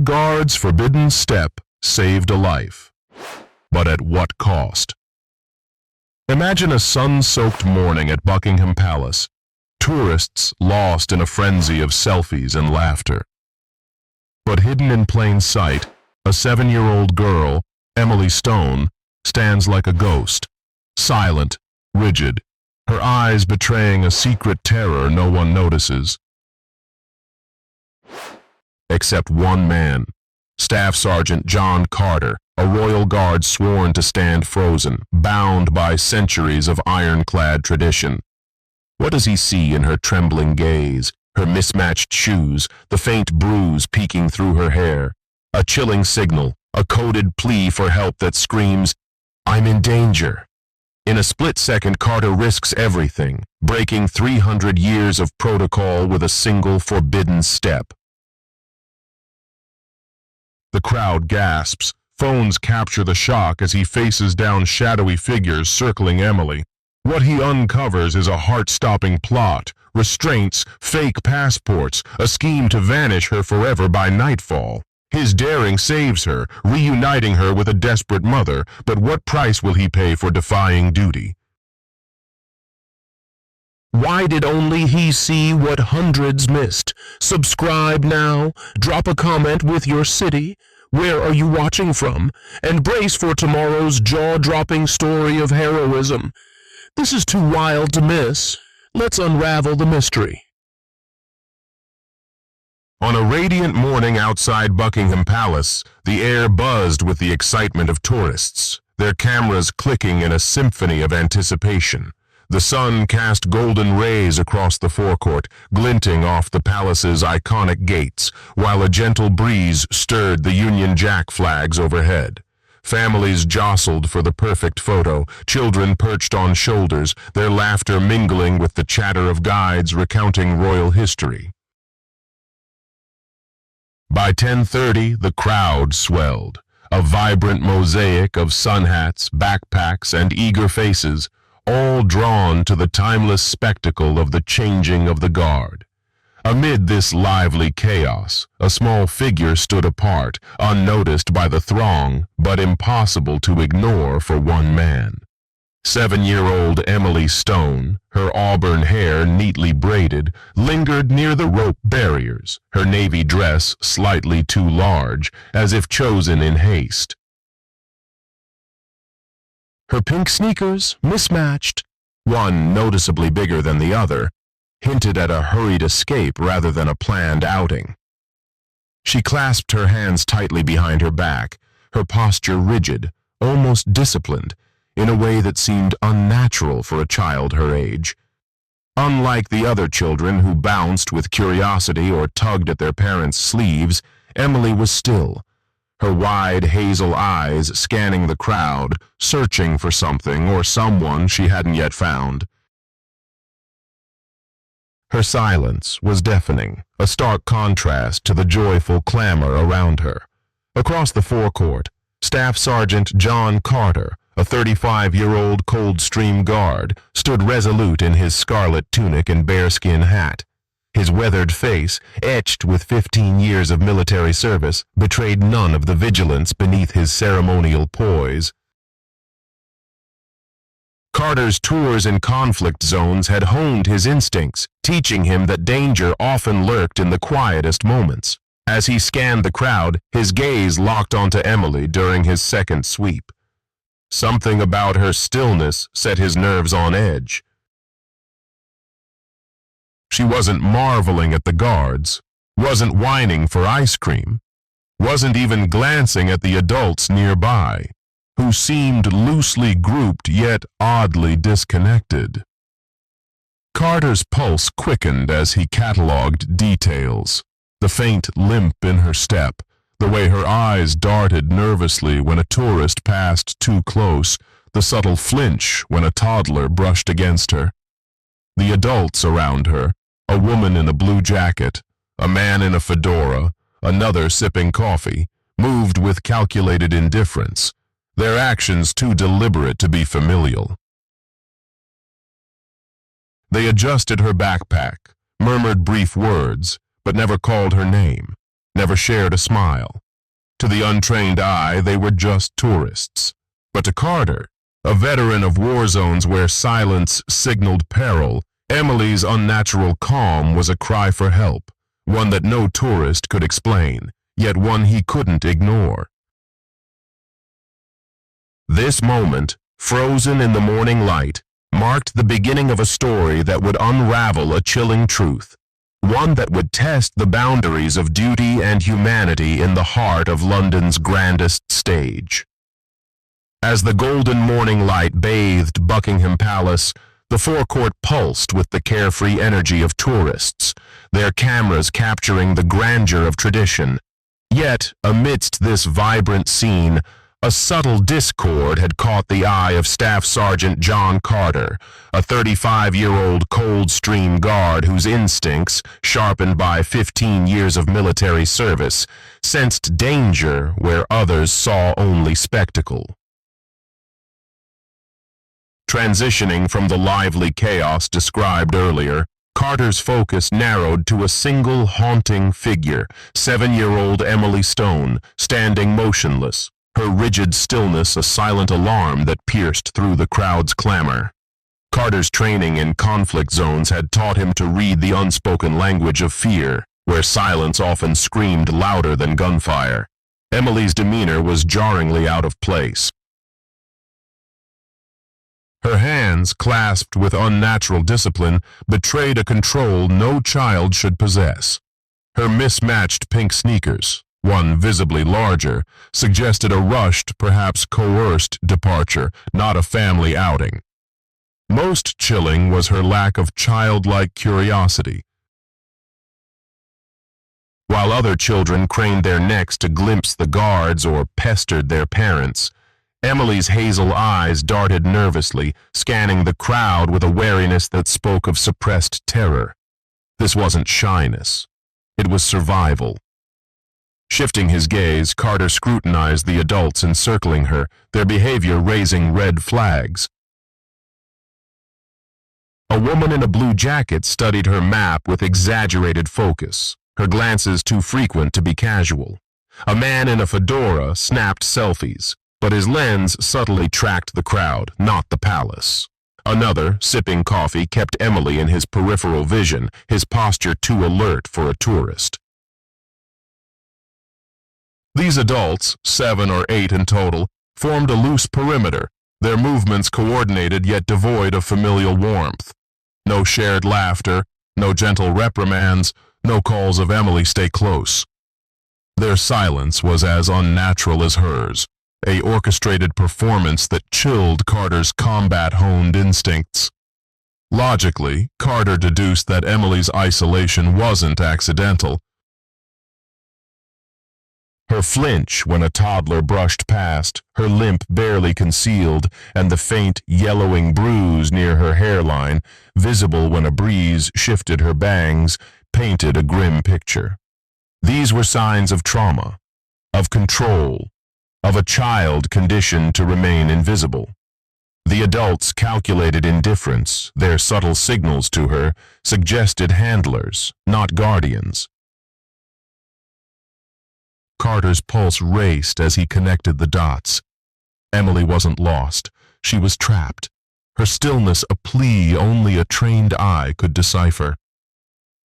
guard's forbidden step saved a life. But at what cost? Imagine a sun-soaked morning at Buckingham Palace, tourists lost in a frenzy of selfies and laughter. But hidden in plain sight, a 7-year-old girl, Emily Stone, stands like a ghost, silent, rigid, her eyes betraying a secret terror no one notices. Except one man, Staff Sergeant John Carter, a royal guard sworn to stand frozen, bound by centuries of ironclad tradition. What does he see in her trembling gaze, her mismatched shoes, the faint bruise peeking through her hair? A chilling signal, a coded plea for help that screams, "I'm in danger." In a split second, Carter risks everything, breaking 300 years of protocol with a single forbidden step. The crowd gasps. Phones capture the shock as he faces down shadowy figures circling Emily. What he uncovers is a heart-stopping plot, restraints, fake passports, a scheme to vanish her forever by nightfall. His daring saves her, reuniting her with a desperate mother, but what price will he pay for defying duty? Why did only he see what hundreds missed? Subscribe now, drop a comment with your city. Where are you watching from? And brace for tomorrow's jaw-dropping story of heroism. This is too wild to miss. Let's unravel the mystery. On a radiant morning outside Buckingham Palace, the air buzzed with the excitement of tourists, their cameras clicking in a symphony of anticipation. The sun cast golden rays across the forecourt, glinting off the palace's iconic gates, while a gentle breeze stirred the Union Jack flags overhead. Families jostled for the perfect photo, children perched on shoulders, their laughter mingling with the chatter of guides recounting royal history. By 10:30, the crowd swelled, a vibrant mosaic of sun hats, backpacks, and eager faces, all drawn to the timeless spectacle of the changing of the guard. Amid this lively chaos, a small figure stood apart, unnoticed by the throng, but impossible to ignore for one man. 7-year-old Emily Stone, her auburn hair neatly braided, lingered near the rope barriers, her navy dress slightly too large, as if chosen in haste. Her pink sneakers, mismatched, one noticeably bigger than the other, hinted at a hurried escape rather than a planned outing. She clasped her hands tightly behind her back, her posture rigid, almost disciplined, in a way that seemed unnatural for a child her age. Unlike the other children who bounced with curiosity or tugged at their parents' sleeves, Emily was still, her wide hazel eyes scanning the crowd, searching for something or someone she hadn't yet found. Her silence was deafening, a stark contrast to the joyful clamor around her. Across the forecourt, Staff Sergeant John Carter, a 35-year-old Coldstream Guard, stood resolute in his scarlet tunic and bearskin hat. His weathered face, etched with 15 years of military service, betrayed none of the vigilance beneath his ceremonial poise. Carter's tours in conflict zones had honed his instincts, teaching him that danger often lurked in the quietest moments. As he scanned the crowd, his gaze locked onto Emily during his second sweep. Something about her stillness set his nerves on edge. She wasn't marveling at the guards, wasn't whining for ice cream, wasn't even glancing at the adults nearby, who seemed loosely grouped yet oddly disconnected. Carter's pulse quickened as he catalogued details, the faint limp in her step, the way her eyes darted nervously when a tourist passed too close, the subtle flinch when a toddler brushed against her. The adults around her, a woman in a blue jacket, a man in a fedora, another sipping coffee, moved with calculated indifference, their actions too deliberate to be familial. They adjusted her backpack, murmured brief words, but never called her name. never shared a smile. To the untrained eye, they were just tourists. But to Carter, a veteran of war zones where silence signaled peril, Emily's unnatural calm was a cry for help, one that no tourist could explain, yet one he couldn't ignore. This moment, frozen in the morning light, marked the beginning of a story that would unravel a chilling truth, one that would test the boundaries of duty and humanity in the heart of London's grandest stage. As the golden morning light bathed Buckingham Palace, the forecourt pulsed with the carefree energy of tourists, their cameras capturing the grandeur of tradition. Yet, amidst this vibrant scene, a subtle discord had caught the eye of Staff Sergeant John Carter, a 35-year-old Coldstream Guard whose instincts, sharpened by 15 years of military service, sensed danger where others saw only spectacle. Transitioning from the lively chaos described earlier, Carter's focus narrowed to a single haunting figure, 7-year-old Emily Stone, standing motionless, her rigid stillness a silent alarm that pierced through the crowd's clamor. Carter's training in conflict zones had taught him to read the unspoken language of fear, where silence often screamed louder than gunfire. Emily's demeanor was jarringly out of place. Her hands, clasped with unnatural discipline, betrayed a control no child should possess. Her mismatched pink sneakers, one visibly larger, suggested a rushed, perhaps coerced departure, not a family outing. Most chilling was her lack of childlike curiosity. While other children craned their necks to glimpse the guards or pestered their parents, Emily's hazel eyes darted nervously, scanning the crowd with a wariness that spoke of suppressed terror. This wasn't shyness. It was survival. Shifting his gaze, Carter scrutinized the adults encircling her, their behavior raising red flags. A woman in a blue jacket studied her map with exaggerated focus, her glances too frequent to be casual. A man in a fedora snapped selfies, but his lens subtly tracked the crowd, not the palace. Another, sipping coffee, kept Emily in his peripheral vision, his posture too alert for a tourist. These adults, 7 or 8 in total, formed a loose perimeter, their movements coordinated yet devoid of familial warmth. No shared laughter, no gentle reprimands, no calls of Emily stay close. Their silence was as unnatural as hers, a orchestrated performance that chilled Carter's combat-honed instincts. Logically, Carter deduced that Emily's isolation wasn't accidental. Her flinch when a toddler brushed past, her limp barely concealed, and the faint, yellowing bruise near her hairline, visible when a breeze shifted her bangs, painted a grim picture. These were signs of trauma, of control, of a child conditioned to remain invisible. The adults' calculated indifference, their subtle signals to her, suggested handlers, not guardians. Carter's pulse raced as he connected the dots. Emily wasn't lost. She was trapped, her stillness a plea only a trained eye could decipher.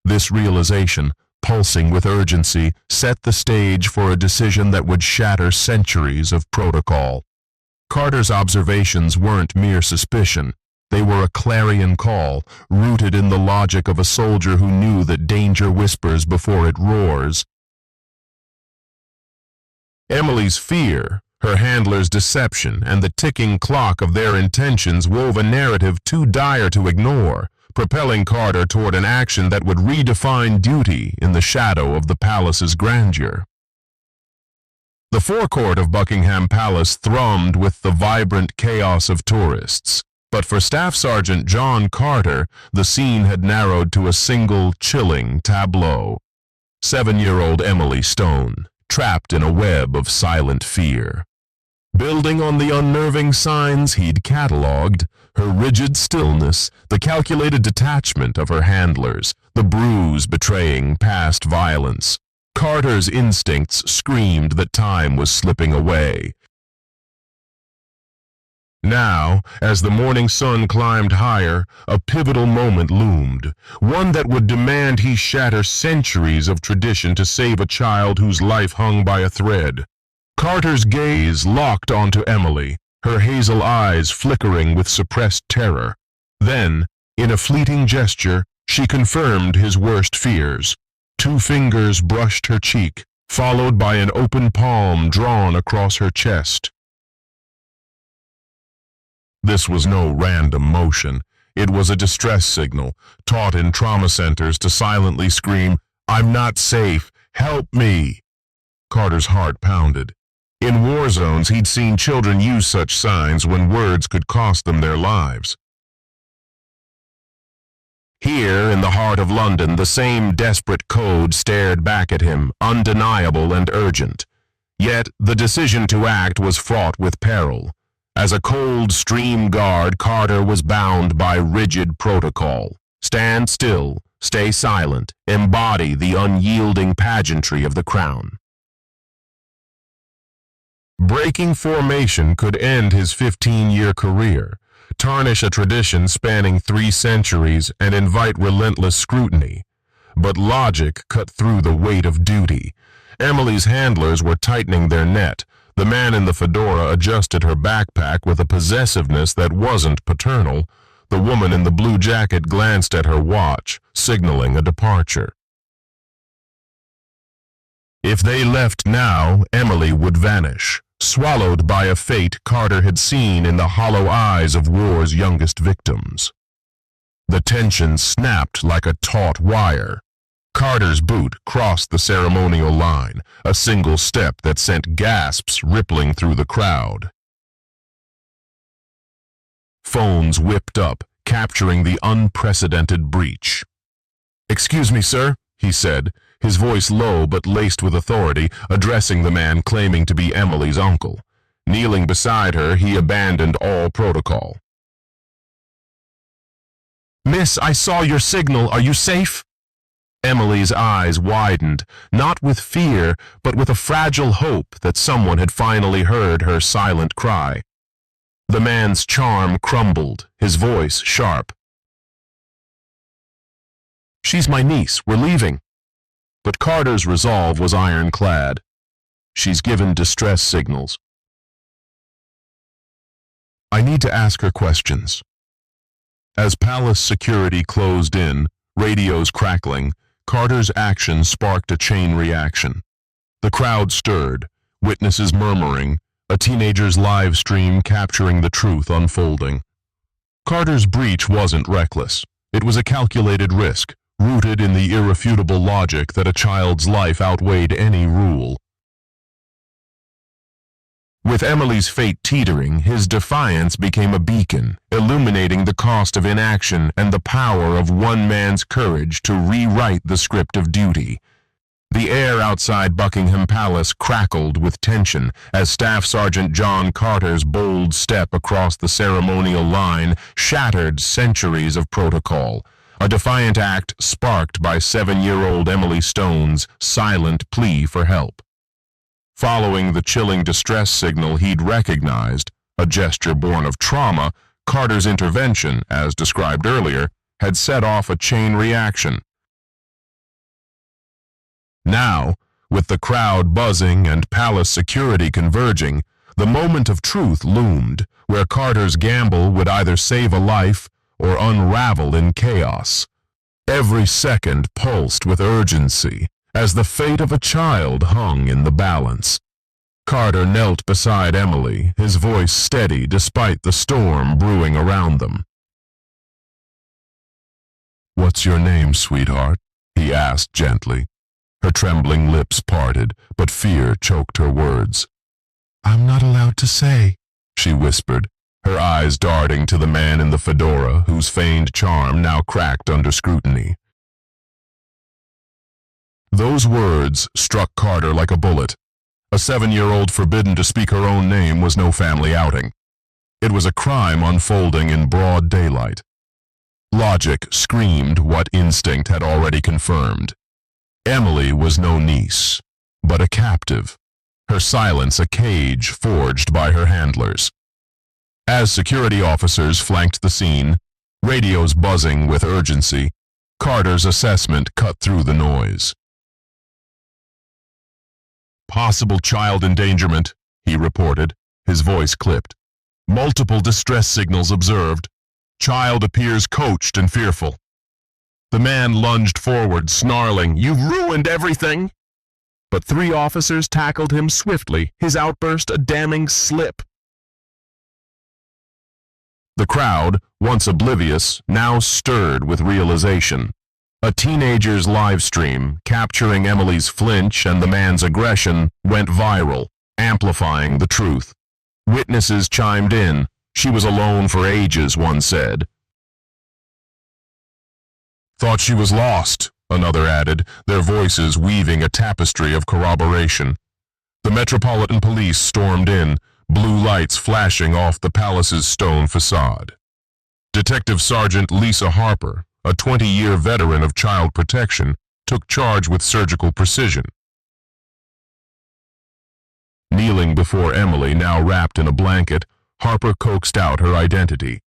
This realization, pulsing with urgency, set the stage for a decision that would shatter centuries of protocol. Carter's observations weren't mere suspicion. They were a clarion call, rooted in the logic of a soldier who knew that danger whispers before it roars. Emily's fear, her handler's deception, and the ticking clock of their intentions wove a narrative too dire to ignore, propelling Carter toward an action that would redefine duty in the shadow of the palace's grandeur. The forecourt of Buckingham Palace thrummed with the vibrant chaos of tourists, but for Staff Sergeant John Carter, the scene had narrowed to a single chilling tableau. 7-year-old Emily Stone, trapped in a web of silent fear. Building on the unnerving signs he'd catalogued, her rigid stillness, the calculated detachment of her handlers, the bruise betraying past violence, Carter's instincts screamed that time was slipping away. Now, as the morning sun climbed higher, a pivotal moment loomed, one that would demand he shatter centuries of tradition to save a child whose life hung by a thread. Carter's gaze locked onto Emily, her hazel eyes flickering with suppressed terror. Then, in a fleeting gesture, she confirmed his worst fears. 2 fingers brushed her cheek, followed by an open palm drawn across her chest. This was no random motion. It was a distress signal, taught in trauma centers to silently scream, "I'm not safe, help me!" Carter's heart pounded. In war zones, he'd seen children use such signs when words could cost them their lives. Here, in the heart of London, the same desperate code stared back at him, undeniable and urgent. Yet, the decision to act was fraught with peril. As a cold stream guard, Carter was bound by rigid protocol. Stand still, stay silent, embody the unyielding pageantry of the crown. Breaking formation could end his 15-year career, tarnish a tradition spanning 3 centuries, and invite relentless scrutiny. But logic cut through the weight of duty. Emily's handlers were tightening their net. The man in the fedora adjusted her backpack with a possessiveness that wasn't paternal. The woman in the blue jacket glanced at her watch, signaling a departure. If they left now, Emily would vanish, swallowed by a fate Carter had seen in the hollow eyes of war's youngest victims. The tension snapped like a taut wire. Carter's boot crossed the ceremonial line, a single step that sent gasps rippling through the crowd. Phones whipped up, capturing the unprecedented breach. "Excuse me, sir," he said, his voice low but laced with authority, addressing the man claiming to be Emily's uncle. Kneeling beside her, he abandoned all protocol. "Miss, I saw your signal. Are you safe?" Emily's eyes widened, not with fear, but with a fragile hope that someone had finally heard her silent cry. The man's charm crumbled, his voice sharp. "She's my niece. We're leaving." But Carter's resolve was ironclad. "She's given distress signals. I need to ask her questions." As palace security closed in, radios crackling, Carter's action sparked a chain reaction. The crowd stirred, witnesses murmuring, a teenager's live stream capturing the truth unfolding. Carter's breach wasn't reckless. It was a calculated risk, rooted in the irrefutable logic that a child's life outweighed any rule. With Emily's fate teetering, his defiance became a beacon, illuminating the cost of inaction and the power of one man's courage to rewrite the script of duty. The air outside Buckingham Palace crackled with tension as Staff Sergeant John Carter's bold step across the ceremonial line shattered centuries of protocol, a defiant act sparked by 7-year-old Emily Stone's silent plea for help. Following the chilling distress signal he'd recognized, a gesture born of trauma, Carter's intervention, as described earlier, had set off a chain reaction. Now, with the crowd buzzing and palace security converging, the moment of truth loomed, where Carter's gamble would either save a life or unravel in chaos. Every second pulsed with urgency, as the fate of a child hung in the balance. Carter knelt beside Emily, his voice steady despite the storm brewing around them. "What's your name, sweetheart?" he asked gently. Her trembling lips parted, but fear choked her words. "I'm not allowed to say," she whispered, her eyes darting to the man in the fedora whose feigned charm now cracked under scrutiny. Those words struck Carter like a bullet. A 7-year-old forbidden to speak her own name was no family outing. It was a crime unfolding in broad daylight. Logic screamed what instinct had already confirmed. Emily was no niece, but a captive, her silence a cage forged by her handlers. As security officers flanked the scene, radios buzzing with urgency, Carter's assessment cut through the noise. "Possible child endangerment," he reported, his voice clipped. "Multiple distress signals observed. Child appears coached and fearful." The man lunged forward, snarling, "You've ruined everything!" But 3 officers tackled him swiftly, his outburst a damning slip. The crowd, once oblivious, now stirred with realization. A teenager's live stream, capturing Emily's flinch and the man's aggression, went viral, amplifying the truth. Witnesses chimed in. She was alone for ages, one said. "Thought she was lost," another added, their voices weaving a tapestry of corroboration. The Metropolitan Police stormed in, blue lights flashing off the palace's stone facade. Detective Sergeant Lisa Harper, a 20-year veteran of child protection, took charge with surgical precision. Kneeling before Emily, now wrapped in a blanket, Harper coaxed out her identity.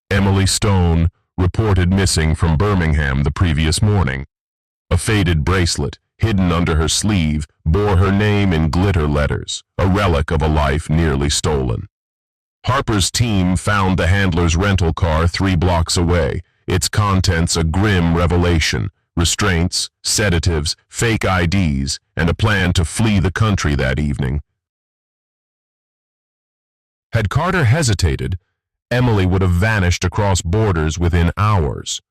Emily Stone, reported missing from Birmingham the previous morning. A faded bracelet, hidden under her sleeve, bore her name in glitter letters, a relic of a life nearly stolen. Harper's team found the handler's rental car 3 blocks away, its contents a grim revelation, restraints, sedatives, fake IDs, and a plan to flee the country that evening. Had Carter hesitated, Emily would have vanished across borders within hours.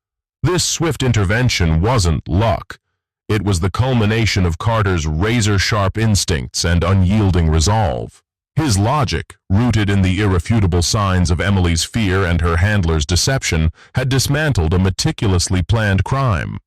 This swift intervention wasn't luck. It was the culmination of Carter's razor-sharp instincts and unyielding resolve. His logic, rooted in the irrefutable signs of Emily's fear and her handler's deception, had dismantled a meticulously planned crime.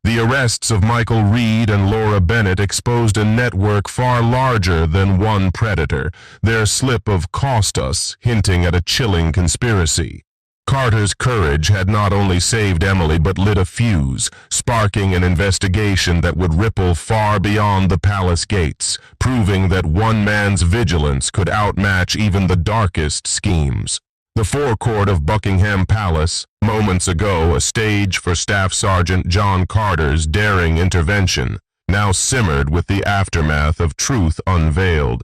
The arrests of Michael Reed and Laura Bennett exposed a network far larger than one predator, their slip of "cost us" hinting at a chilling conspiracy. Carter's courage had not only saved Emily but lit a fuse, sparking an investigation that would ripple far beyond the palace gates, proving that one man's vigilance could outmatch even the darkest schemes. The forecourt of Buckingham Palace, moments ago a stage for Staff Sergeant John Carter's daring intervention, now simmered with the aftermath of truth unveiled.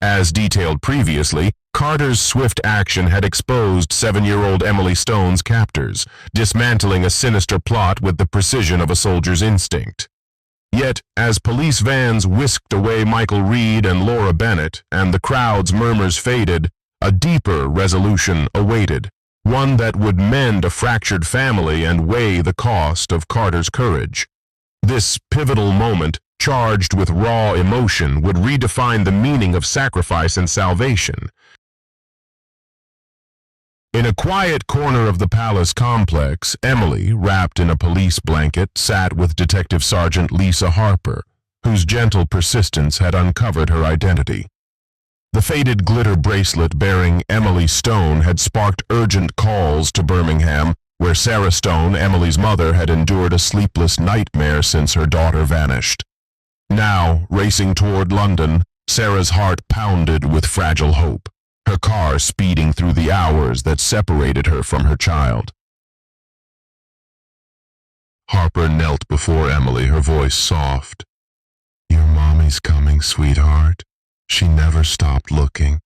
As detailed previously, Carter's swift action had exposed 7-year-old Emily Stone's captors, dismantling a sinister plot with the precision of a soldier's instinct. Yet, as police vans whisked away Michael Reed and Laura Bennett, and the crowd's murmurs faded, a deeper resolution awaited, one that would mend a fractured family and weigh the cost of Carter's courage. This pivotal moment, charged with raw emotion, would redefine the meaning of sacrifice and salvation. In a quiet corner of the palace complex, Emily, wrapped in a police blanket, sat with Detective Sergeant Lisa Harper, whose gentle persistence had uncovered her identity. The faded glitter bracelet bearing Emily Stone had sparked urgent calls to Birmingham, where Sarah Stone, Emily's mother, had endured a sleepless nightmare since her daughter vanished. Now, racing toward London, Sarah's heart pounded with fragile hope, her car speeding through the hours that separated her from her child. Harper knelt before Emily, her voice soft. "Your mommy's coming, sweetheart. She never stopped looking."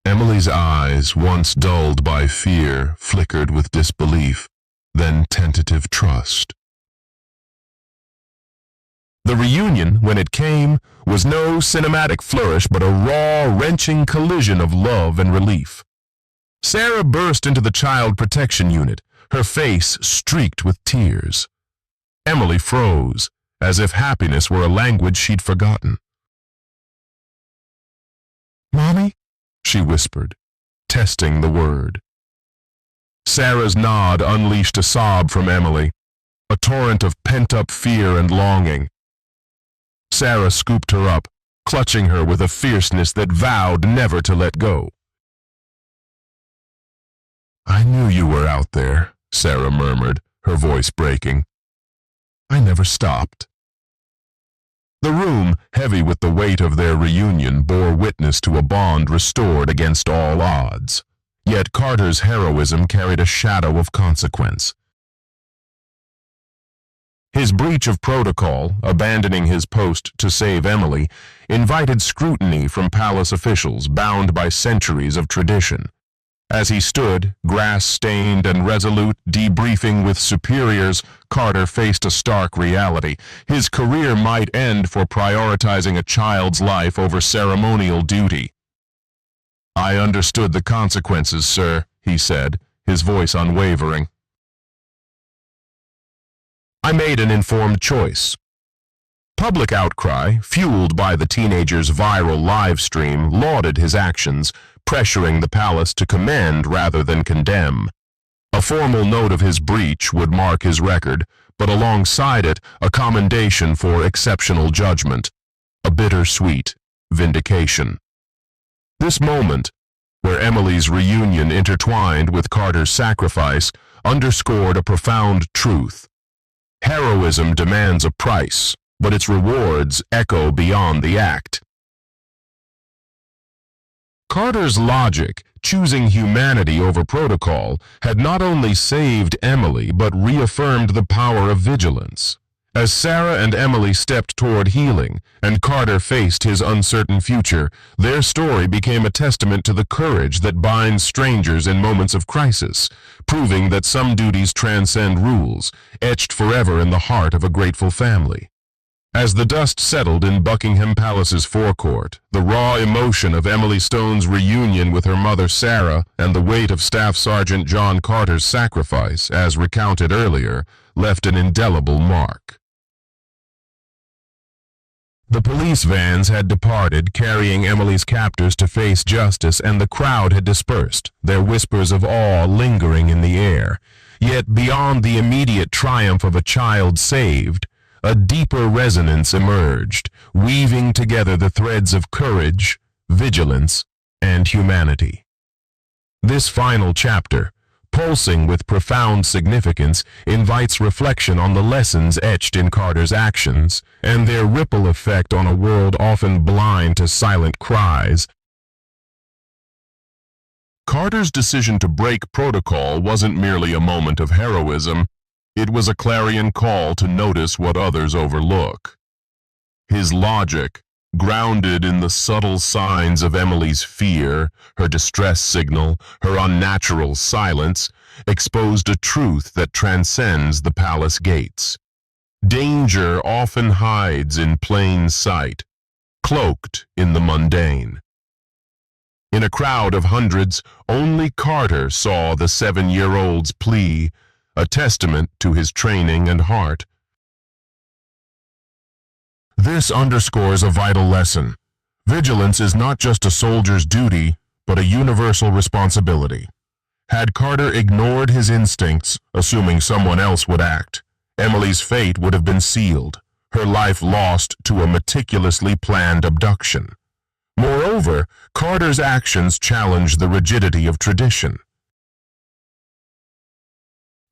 Emily's eyes, once dulled by fear, flickered with disbelief, then tentative trust. The reunion, when it came, was no cinematic flourish but a raw, wrenching collision of love and relief. Sarah burst into the child protection unit, her face streaked with tears. Emily froze, as if happiness were a language she'd forgotten. "Mommy?" she whispered, testing the word. Sarah's nod unleashed a sob from Emily, a torrent of pent-up fear and longing. Sarah scooped her up, clutching her with a fierceness that vowed never to let go. "I knew you were out there," Sarah murmured, her voice breaking. I never stopped. The room, heavy with the weight of their reunion, bore witness to a bond restored against all odds. Yet Carter's heroism carried a shadow of consequence. His breach of protocol, abandoning his post to save Emily, invited scrutiny from palace officials bound by centuries of tradition. As he stood, grass-stained and resolute, debriefing with superiors, Carter faced a stark reality. His career might end for prioritizing a child's life over ceremonial duty. I understood the consequences, sir, he said, his voice unwavering. I made an informed choice. Public outcry, fueled by the teenager's viral live stream, lauded his actions, pressuring the palace to commend rather than condemn. A formal note of his breach would mark his record, but alongside it, a commendation for exceptional judgment, a bittersweet vindication. This moment, where Emily's reunion intertwined with Carter's sacrifice, underscored a profound truth. Heroism demands a price, but its rewards echo beyond the act. Carter's logic, choosing humanity over protocol, had not only saved Emily but reaffirmed the power of vigilance. As Sarah and Emily stepped toward healing, and Carter faced his uncertain future, their story became a testament to the courage that binds strangers in moments of crisis, proving that some duties transcend rules, etched forever in the heart of a grateful family. As the dust settled in Buckingham Palace's forecourt, the raw emotion of Emily Stone's reunion with her mother Sarah and the weight of Staff Sergeant John Carter's sacrifice, as recounted earlier, left an indelible mark. The police vans had departed, carrying Emily's captors to face justice, and the crowd had dispersed, their whispers of awe lingering in the air. Yet beyond the immediate triumph of a child saved, a deeper resonance emerged, weaving together the threads of courage, vigilance, and humanity. This final chapter, pulsing with profound significance, invites reflection on the lessons etched in Carter's actions and their ripple effect on a world often blind to silent cries. Carter's decision to break protocol wasn't merely a moment of heroism. It was a clarion call to notice what others overlook. His logic, grounded in the subtle signs of Emily's fear, her distress signal, her unnatural silence, exposed a truth that transcends the palace gates. Danger often hides in plain sight, cloaked in the mundane. In a crowd of hundreds, only Carter saw the 7-year-old's plea, a testament to his training and heart. This underscores a vital lesson. Vigilance is not just a soldier's duty, but a universal responsibility. Had Carter ignored his instincts, assuming someone else would act, Emily's fate would have been sealed, her life lost to a meticulously planned abduction. Moreover, Carter's actions challenged the rigidity of tradition.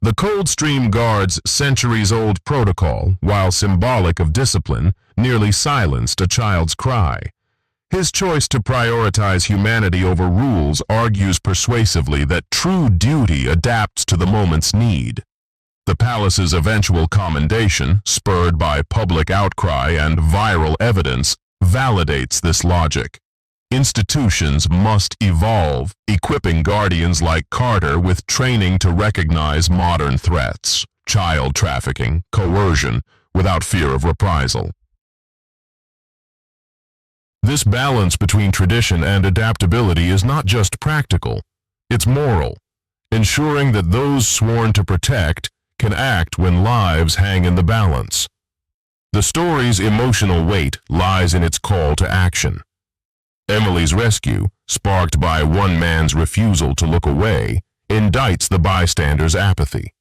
The Coldstream Guard's centuries-old protocol, while symbolic of discipline, nearly silenced a child's cry. His choice to prioritize humanity over rules argues persuasively that true duty adapts to the moment's need. The palace's eventual commendation, spurred by public outcry and viral evidence, validates this logic. Institutions must evolve, equipping guardians like Carter with training to recognize modern threats, child trafficking, coercion, without fear of reprisal. This balance between tradition and adaptability is not just practical, it's moral, ensuring that those sworn to protect can act when lives hang in the balance. The story's emotional weight lies in its call to action. Emily's rescue, sparked by one man's refusal to look away, indicts the bystander's apathy.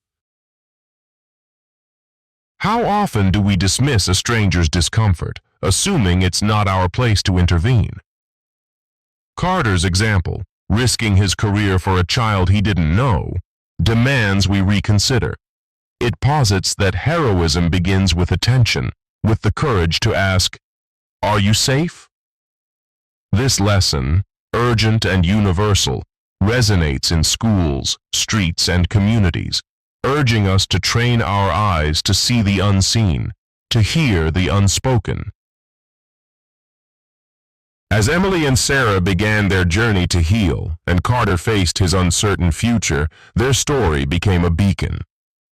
How often do we dismiss a stranger's discomfort, assuming it's not our place to intervene? Carter's example, risking his career for a child he didn't know, demands we reconsider. It posits that heroism begins with attention, with the courage to ask, "Are you safe?" This lesson, urgent and universal, resonates in schools, streets, and communities, urging us to train our eyes to see the unseen, to hear the unspoken. As Emily and Sarah began their journey to heal, and Carter faced his uncertain future, their story became a beacon.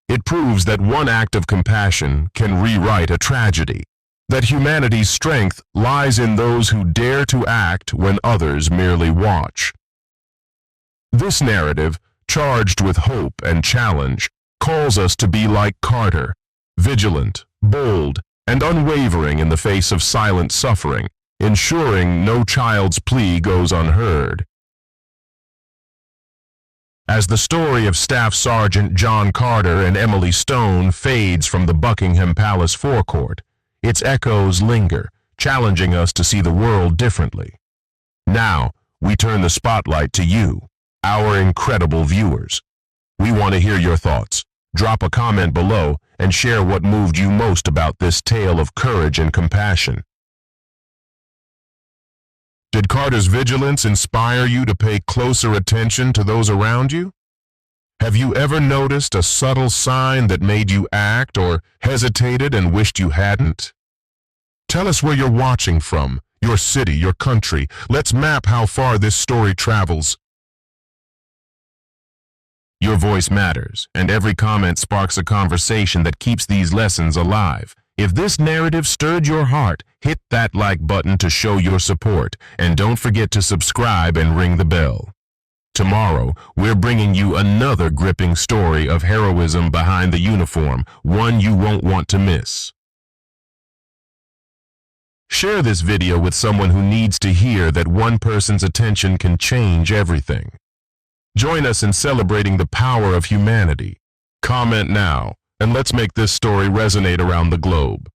It proves that one act of compassion can rewrite a tragedy, that humanity's strength lies in those who dare to act when others merely watch. This narrative, charged with hope and challenge, calls us to be like Carter, vigilant, bold, and unwavering in the face of silent suffering, ensuring no child's plea goes unheard. As the story of Staff Sergeant John Carter and Emily Stone fades from the Buckingham Palace forecourt, its echoes linger, challenging us to see the world differently. Now, we turn the spotlight to you, our incredible viewers. We want to hear your thoughts. Drop a comment below and share what moved you most about this tale of courage and compassion. Did Carter's vigilance inspire you to pay closer attention to those around you? Have you ever noticed a subtle sign that made you act or hesitated and wished you hadn't? Tell us where you're watching from, your city, your country. Let's map how far this story travels. Your voice matters, and every comment sparks a conversation that keeps these lessons alive. If this narrative stirred your heart, hit that like button to show your support, and don't forget to subscribe and ring the bell. Tomorrow, we're bringing you another gripping story of heroism behind the uniform, one you won't want to miss. Share this video with someone who needs to hear that one person's attention can change everything. Join us in celebrating the power of humanity. Comment now, and let's make this story resonate around the globe.